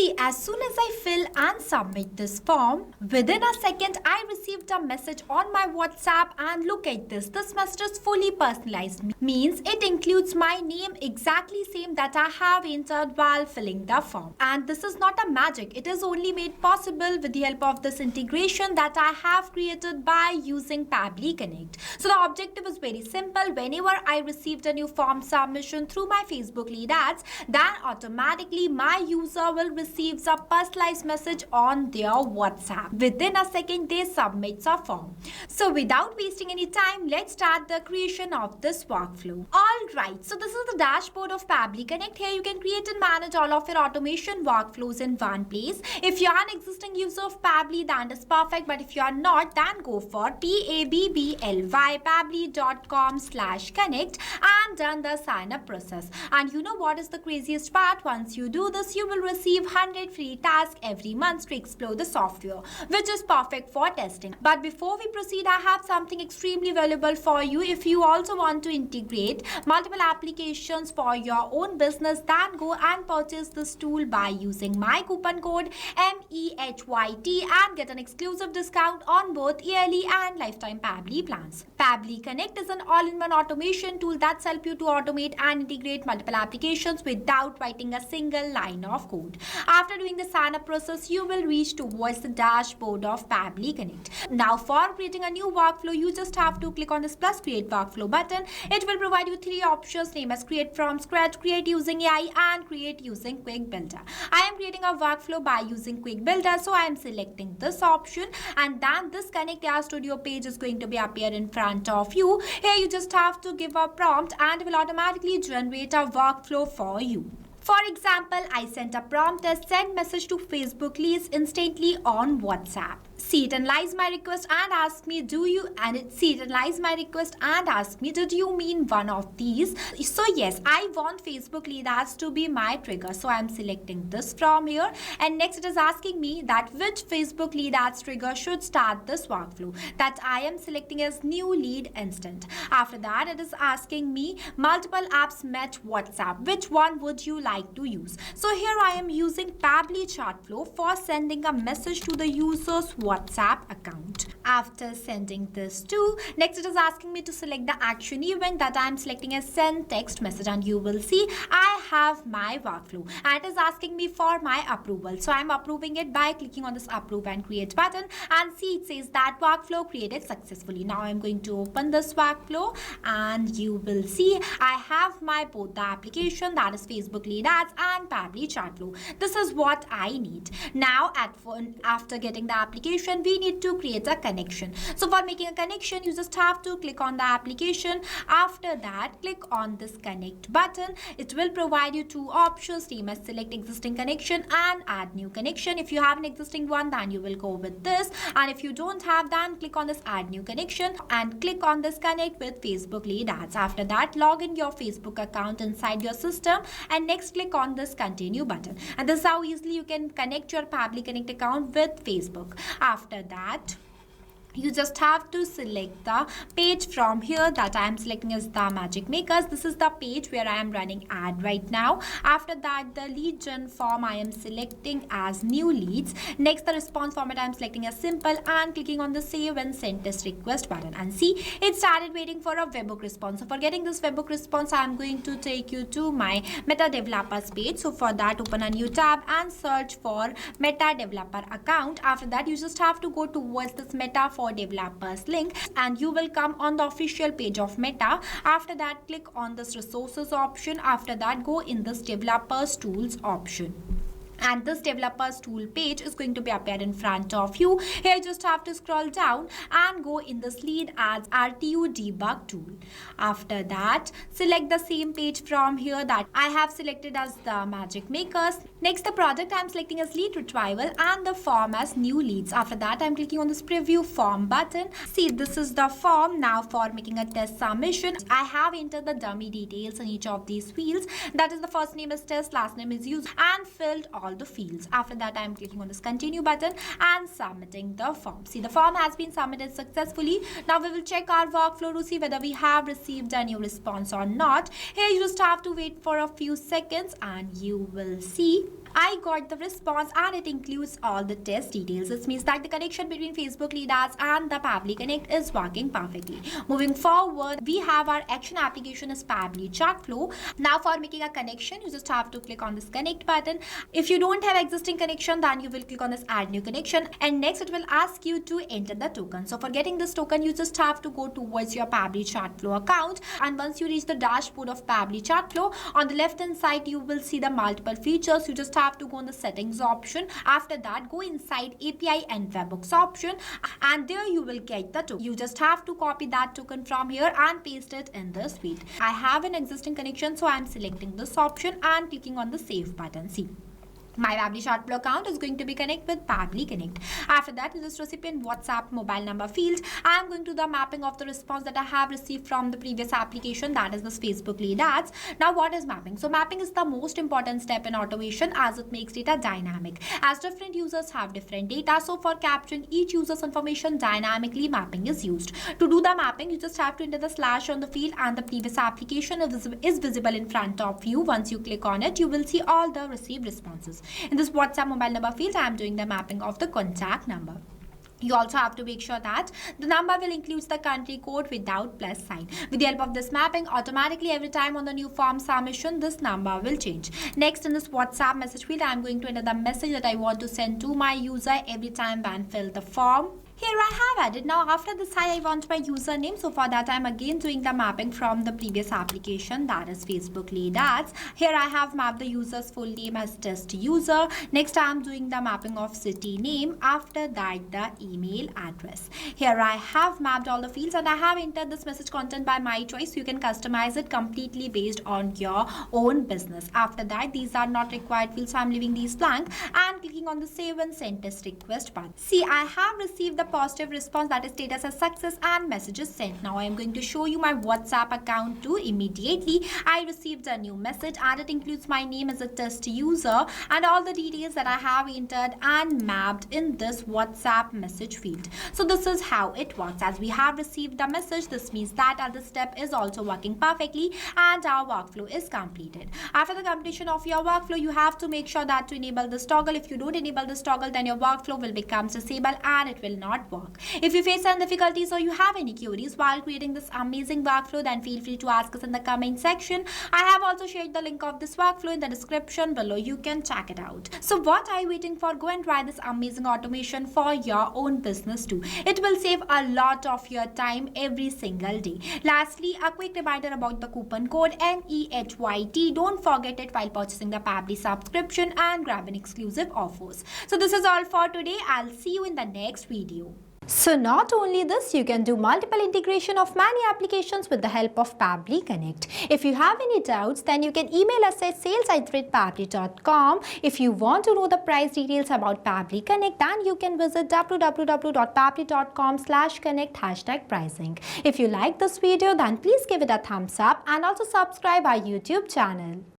See, as soon as I fill and submit this form, within a second I received a message on my WhatsApp, and look at this. This message is fully personalized. Means it includes my name exactly same that I have entered while filling the form. And this is not a magic. It is only made possible with the help of this integration that I have created by using Pabbly Connect. So the objective is very simple. Whenever I received a new form submission through my Facebook lead ads, then automatically my user will receive a personalized message on their WhatsApp. Within a second, they submit a form. So without wasting any time, let's start the creation of this workflow. Alright, so this is the dashboard of Pabbly Connect. Here you can create and manage all of your automation workflows in one place. If you are an existing user of Pabbly, that is perfect. But if you are not, then go for Pabbly, pabbly.com/connect and done the sign up process. And you know what is the craziest part? Once you do this, you will receive 100 free tasks every month to explore the software, which is perfect for testing. But before we proceed, I have something extremely valuable for you. If you also want to integrate multiple applications for your own business, then go and purchase this tool by using my coupon code MEHYT and get an exclusive discount on both yearly and lifetime Pabbly plans. Pabbly Connect is an all-in-one automation tool that helps you to automate and integrate multiple applications without writing a single line of code. After doing the sign up process, you will reach towards the dashboard of Pabbly Connect. Now for creating a new workflow, you just have to click on this plus create workflow button. It will provide you three options, name as create from scratch, create using AI and create using Quick Builder. I am creating a workflow by using Quick Builder, so I am selecting this option, and then this Connect AI Studio page is going to be appear in front of you. Here you just have to give a prompt and it will automatically generate a workflow for you. For example, I sent a prompt as send message to Facebook leads instantly on WhatsApp. See, it analyzes my request and asks me, did you mean one of these? So yes, I want Facebook lead ads to be my trigger. So I'm selecting this from here. And next it is asking me that which Facebook lead ads trigger should start this workflow. That I am selecting as new lead instant. After that, it is asking me multiple apps match WhatsApp. Which one would you like to use? So here I am using Pabbly chat flow for sending a message to the user's WhatsApp account. After sending this to, next it is asking me to select the action event that I am selecting as send text message, and you will see I have my workflow and it is asking me for my approval. So I am approving it by clicking on this approve and create button, and see it says that workflow created successfully. Now I am going to open this workflow and you will see I have my both the application, that is Facebook lead ads and Pabbly chat flow. This is what I need. Now after getting the application, we need to create a connection. So for making a connection, you just have to click on the application. After that, click on this connect button. It will provide you two options, name as select existing connection and add new connection. If you have an existing one, then you will go with this, and if you don't have, then click on this add new connection and click on this connect with Facebook lead ads. After that, log in your Facebook account inside your system and next click on this continue button, and this is how easily you can connect your Pabbly Connect account with Facebook. After that, you just have to select the page from here that I am selecting as the Magic Makers. This is the page where I am running ad right now. After that, the lead gen form I am selecting as new leads. Next, the response format I am selecting as simple and clicking on the save and send test request button, and see it started waiting for a webhook response. So for getting this webhook response, I am going to take you to my Meta Developers page. So for that, open a new tab and search for Meta Developer account. After that, you just have to go towards this Meta for Developers link and you will come on the official page of Meta. After that, click on this resources option. After that, go in this developers tools option, and this developers tool page is going to be appear in front of you. Here you just have to scroll down and go in this lead ads RTU debug tool. After that, select the same page from here that I have selected as the Magic Makers. Next, the product I am selecting as lead retrieval and the form as new leads. After that, I am clicking on this preview form button. See, this is the form. Now for making a test submission, I have entered the dummy details in each of these fields. That is, the first name is test, last name is user, and filled all the fields. After that, I am clicking on this continue button and submitting the form. See, the form has been submitted successfully. Now we will check our workflow to see whether we have received a new response or not. Here you just have to wait for a few seconds and you will see I got the response and it includes all the test details. This means that the connection between Facebook Lead Ads and the Pabbly Connect is working perfectly. Moving forward, we have our action application is Pabbly Chat Flow. Now for making a connection, you just have to click on this connect button. If you don't have existing connection, then you will click on this add new connection, and next it will ask you to enter the token. So for getting this token, you just have to go towards your Pabbly Chat Flow account, and once you reach the dashboard of Pabbly Chat Flow, on the left hand side you will see the multiple features. You just have to go on the settings option. After that, go inside API and webhooks option, and there you will get the token. You just have to copy that token from here and paste it in this field. I have an existing connection, so I am selecting this option and clicking on the save button. See, my Pabbly Chat Flow account is going to be connected with Pabbly Connect. After that, in this recipient WhatsApp mobile number field, I am going to the mapping of the response that I have received from the previous application, that is this Facebook Lead Ads. Now, what is mapping? So mapping is the most important step in automation as it makes data dynamic. As different users have different data, so for capturing each user's information dynamically, mapping is used. To do the mapping, you just have to enter the slash on the field, and the previous application is visible in front of you. Once you click on it, you will see all the received responses. In this WhatsApp mobile number field, I am doing the mapping of the contact number. You also have to make sure that the number will include the country code without plus sign. With the help of this mapping, automatically every time on the new form submission, this number will change. Next, in this WhatsApp message field, I am going to enter the message that I want to send to my user every time when fill the form. Here I have added. Now after this, I want my username. So for that, I'm again doing the mapping from the previous application, that is Facebook Lead Ads. Here I have mapped the user's full name as test user. Next, I'm doing the mapping of city name. After that, the email address. Here I have mapped all the fields, and I have entered this message content by my choice. You can customize it completely based on your own business. After that, these are not required fields, so I'm leaving these blank and clicking on the save and send test request button. See, I have received the positive response, that is status as success and messages sent. Now I am going to show you my WhatsApp account too. Immediately I received a new message, and it includes my name as a test user and all the details that I have entered and mapped in this WhatsApp message field. So this is how it works. As we have received the message, this means that this step is also working perfectly and our workflow is completed. After the completion of your workflow, you have to make sure that to enable this toggle. If you don't enable this toggle, then your workflow will become disabled and it will not work. If you face any difficulties or you have any queries while creating this amazing workflow, then feel free to ask us in the comment section. I have also shared the link of this workflow in the description below. You can check it out. So what are you waiting for? Go and try this amazing automation for your own business too. It will save a lot of your time every single day. Lastly, a quick reminder about the coupon code MEHYT. Don't forget it while purchasing the Pabbly subscription and grab an exclusive offers. So this is all for today. I'll see you in the next video. So not only this, you can do multiple integration of many applications with the help of Pabbly Connect. If you have any doubts, then you can email us at sales@pabbly.com. If you want to know the price details about Pabbly Connect, then you can visit www.pabbly.com/connect #pricing. If you like this video, then please give it a thumbs up and also subscribe our YouTube channel.